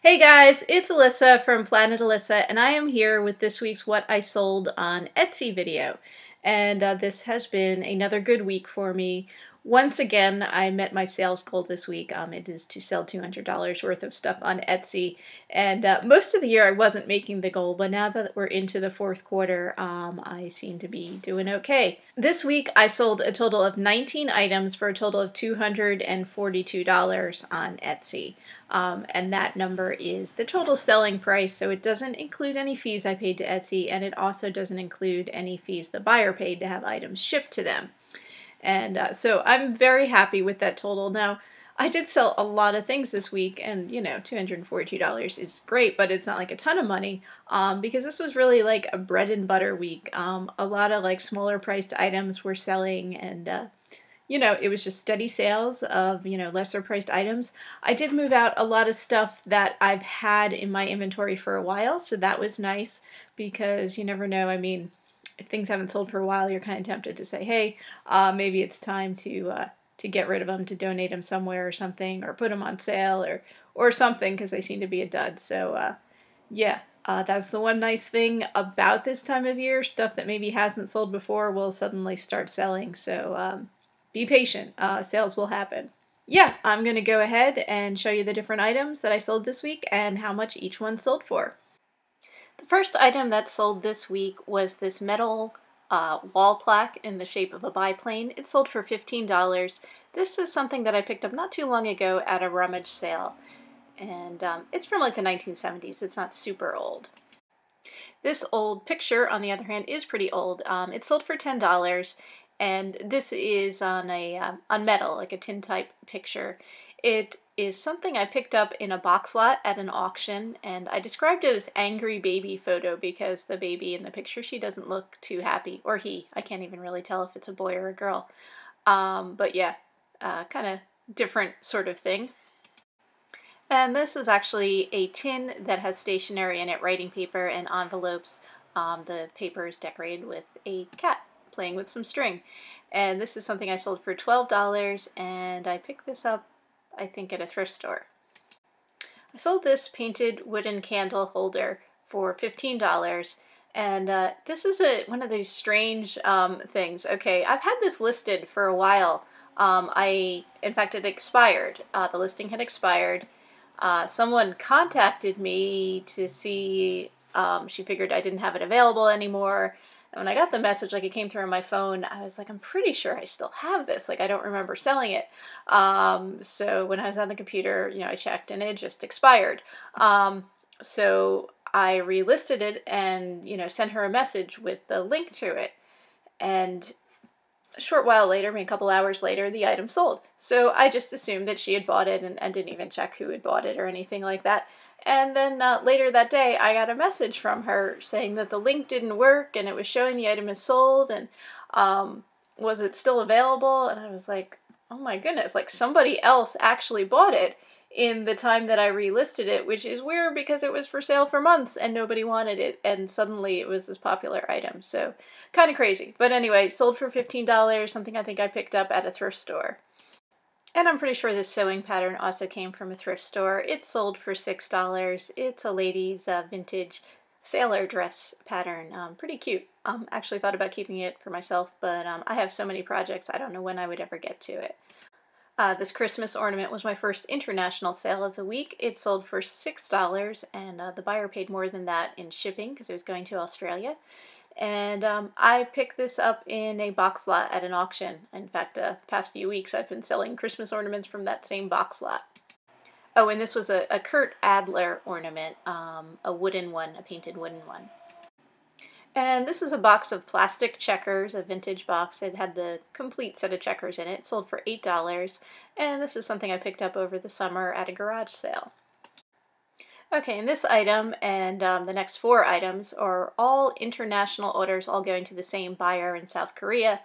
Hey guys, it's Alissa from Planet Alissa, and I am here with this week's What I Sold on Etsy video. And this has been another good week for me. Once again, I met my sales goal this week. It is to sell $200 worth of stuff on Etsy. And most of the year I wasn't making the goal, but now that we're into the fourth quarter, I seem to be doing okay. This week I sold a total of 19 items for a total of $242 on Etsy. And that number is the total selling price, so it doesn't include any fees I paid to Etsy, and it also doesn't include any fees the buyer paid to have items shipped to them. And so I'm very happy with that total. Now, I did sell a lot of things this week, and you know, $242 is great, but it's not like a ton of money because this was really like a bread and butter week. A lot of like smaller priced items were selling, and you know, it was just steady sales of, you know, lesser priced items. I did move out a lot of stuff that I've had in my inventory for a while, so that was nice because you never know. I mean, if things haven't sold for a while, you're kind of tempted to say, hey, maybe it's time to get rid of them, to donate them somewhere or something, or put them on sale or something because they seem to be a dud. So yeah, that's the one nice thing about this time of year. Stuff that maybe hasn't sold before will suddenly start selling. So be patient. Sales will happen. Yeah, I'm going to go ahead and show you the different items that I sold this week and how much each one sold for. The first item that sold this week was this metal wall plaque in the shape of a biplane. It sold for $15. This is something that I picked up not too long ago at a rummage sale, and it's from like the 1970s. It's not super old. This old picture, on the other hand, is pretty old. It sold for $10, and this is on metal, like a tin type picture. It is something I picked up in a box lot at an auction, and I described it as angry baby photo because the baby in the picture, she doesn't look too happy, or he. I can't even really tell if it's a boy or a girl. But yeah, kind of different sort of thing. And this is actually a tin that has stationery in it, writing paper and envelopes. The paper is decorated with a cat playing with some string. And this is something I sold for $12, and I picked this up, I think, at a thrift store. I sold this painted wooden candle holder for $15, and this is one of these strange things. Okay, I've had this listed for a while. In fact, it expired. The listing had expired. Someone contacted me to see, she figured I didn't have it available anymore. And when I got the message, like it came through on my phone, I was like, I'm pretty sure I still have this. Like, I don't remember selling it. So when I was on the computer, you know, I checked and it just expired. So I relisted it and, you know, sent her a message with the link to it. And a short while later, maybe a couple hours later, the item sold. So I just assumed that she had bought it and didn't even check who had bought it or anything like that. And then later that day, I got a message from her saying that the link didn't work and it was showing the item is sold, and was it still available? And I was like, oh my goodness, like somebody else actually bought it in the time that I relisted it, which is weird because it was for sale for months and nobody wanted it, and suddenly it was this popular item. So kind of crazy. But anyway, sold for $15, something I think I picked up at a thrift store. And I'm pretty sure this sewing pattern also came from a thrift store. It sold for $6. It's a lady's vintage sailor dress pattern. Pretty cute. Actually thought about keeping it for myself, but I have so many projects, I don't know when I would ever get to it. This Christmas ornament was my first international sale of the week. It sold for $6, and the buyer paid more than that in shipping because it was going to Australia. And I picked this up in a box lot at an auction. In fact, the past few weeks I've been selling Christmas ornaments from that same box lot. Oh, and this was a Kurt Adler ornament, a wooden one, a painted wooden one. And this is a box of plastic checkers, a vintage box. It had the complete set of checkers in it. It sold for $8, and this is something I picked up over the summer at a garage sale. Okay, and this item and the next 4 items are all international orders, all going to the same buyer in South Korea.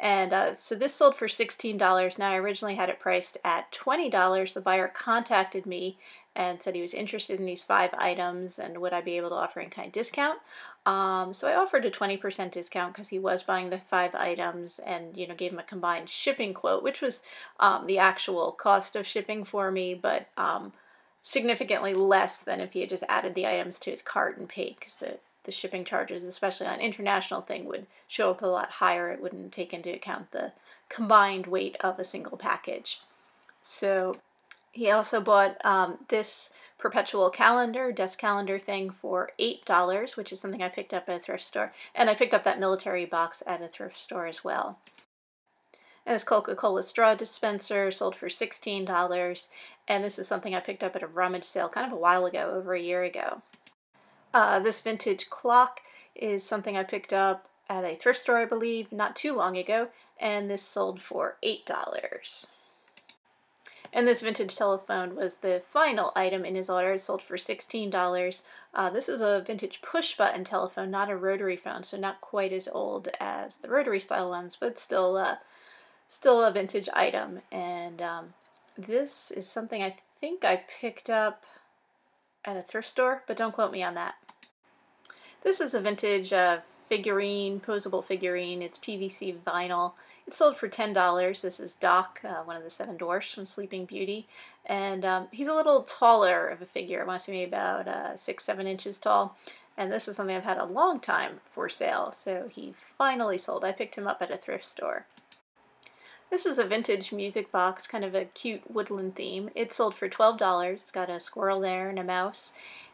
And so this sold for $16. Now, I originally had it priced at $20. The buyer contacted me and said he was interested in these 5 items and would I be able to offer any kind of discount. So I offered a 20% discount because he was buying the 5 items, and, you know, gave him a combined shipping quote, which was the actual cost of shipping for me, but significantly less than if he had just added the items to his cart and paid, because the shipping charges, especially on international thing, would show up a lot higher. It wouldn't take into account the combined weight of a single package. So he also bought this Perpetual Calendar, desk calendar thing for $8, which is something I picked up at a thrift store. And I picked up that military box at a thrift store as well. And this Coca-Cola straw dispenser sold for $16. And this is something I picked up at a rummage sale kind of a while ago, over a year ago. This vintage clock is something I picked up at a thrift store, I believe, not too long ago. And this sold for $8. And this vintage telephone was the final item in his order. It sold for $16. This is a vintage push-button telephone, not a rotary phone, so not quite as old as the rotary-style ones, but still a vintage item. And this is something I think I picked up at a thrift store, but don't quote me on that. This is a vintage figurine, Poseable Figurine. It's PVC vinyl. It sold for $10. This is Doc, one of the 7 dwarfs from Sleeping Beauty. And he's a little taller of a figure. I want to say maybe about 6-7 inches tall. And this is something I've had a long time for sale. So he finally sold. I picked him up at a thrift store. This is a vintage music box, kind of a cute woodland theme. It sold for $12. It's got a squirrel there and a mouse.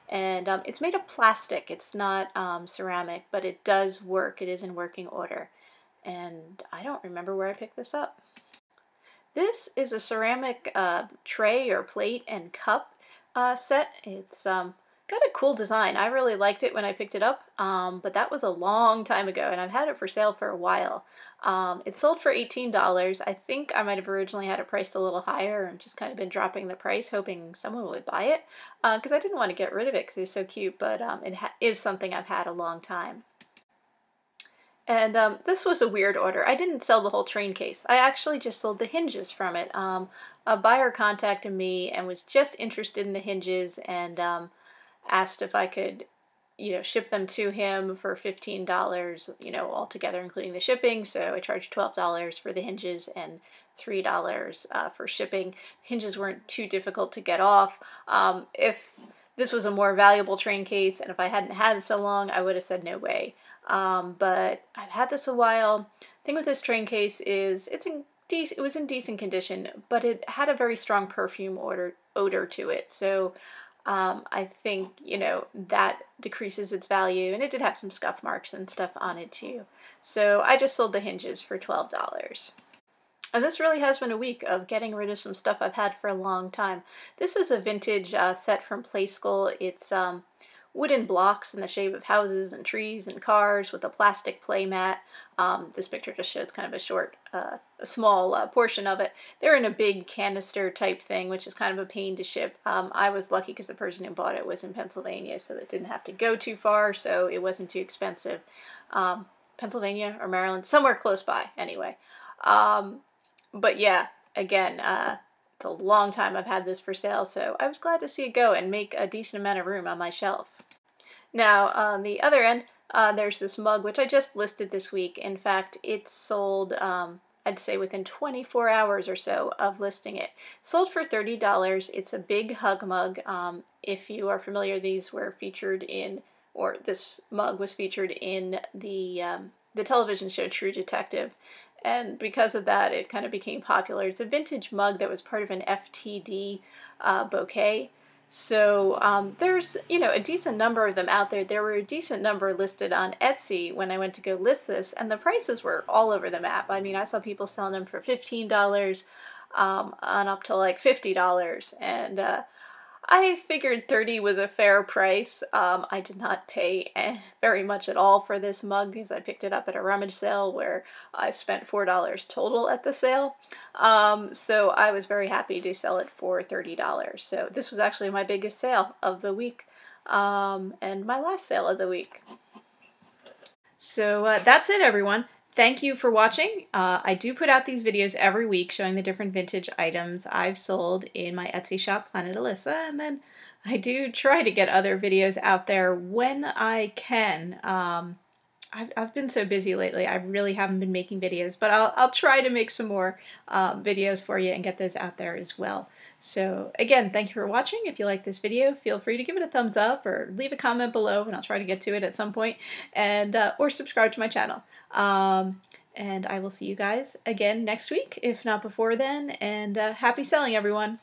And it's made of plastic. It's not ceramic, but it does work. It is in working order. And I don't remember where I picked this up. This is a ceramic tray or plate and cup set. It's got a cool design. I really liked it when I picked it up, but that was a long time ago, and I've had it for sale for a while. It sold for $18. I think I might have originally had it priced a little higher and just kind of been dropping the price, hoping someone would buy it, because I didn't want to get rid of it because it was so cute, but it is something I've had a long time. And this was a weird order. I didn't sell the whole train case. I actually just sold the hinges from it. A buyer contacted me and was just interested in the hinges and asked if I could, ship them to him for $15, altogether, including the shipping. So I charged $12 for the hinges and $3 for shipping. Hinges weren't too difficult to get off. If this was a more valuable train case, and if I hadn't had it so long, I would have said no way. But I've had this a while. The thing with this train case is it was in decent condition, but it had a very strong perfume odor to it. So I think, that decreases its value, and it did have some scuff marks and stuff on it too. So I just sold the hinges for $12. And this really has been a week of getting rid of some stuff I've had for a long time. This is a vintage set from Playskool. It's wooden blocks in the shape of houses and trees and cars with a plastic play mat. This picture just shows kind of a small portion of it. They're in a big canister type thing, which is kind of a pain to ship. I was lucky because the person who bought it was in Pennsylvania, so it didn't have to go too far, so it wasn't too expensive. Pennsylvania or Maryland, somewhere close by anyway. But yeah, again, it's a long time I've had this for sale, so I was glad to see it go and make a decent amount of room on my shelf. Now, on the other end, there's this mug, which I just listed this week. In fact, it sold, I'd say within 24 hours or so of listing it. Sold for $30. It's a big hug mug. If you are familiar, these were featured in, or this mug was featured in the television show True Detective. And because of that, it kind of became popular. It's a vintage mug that was part of an FTD bouquet. So there's, a decent number of them out there. There were a decent number listed on Etsy when I went to go list this, and the prices were all over the map. I mean, I saw people selling them for $15 on up to like $50, and I figured $30 was a fair price. I did not pay very much at all for this mug because I picked it up at a rummage sale where I spent $4 total at the sale. So I was very happy to sell it for $30. So this was actually my biggest sale of the week, and my last sale of the week. So that's it, everyone. Thank you for watching. I do put out these videos every week showing the different vintage items I've sold in my Etsy shop, Planet Alissa, and then I do try to get other videos out there when I can. I've been so busy lately. I really haven't been making videos, but I'll try to make some more videos for you and get those out there as well. So again, thank you for watching. If you like this video, feel free to give it a thumbs up or leave a comment below, and I'll try to get to it at some point, and or subscribe to my channel. And I will see you guys again next week, if not before then. And happy selling, everyone!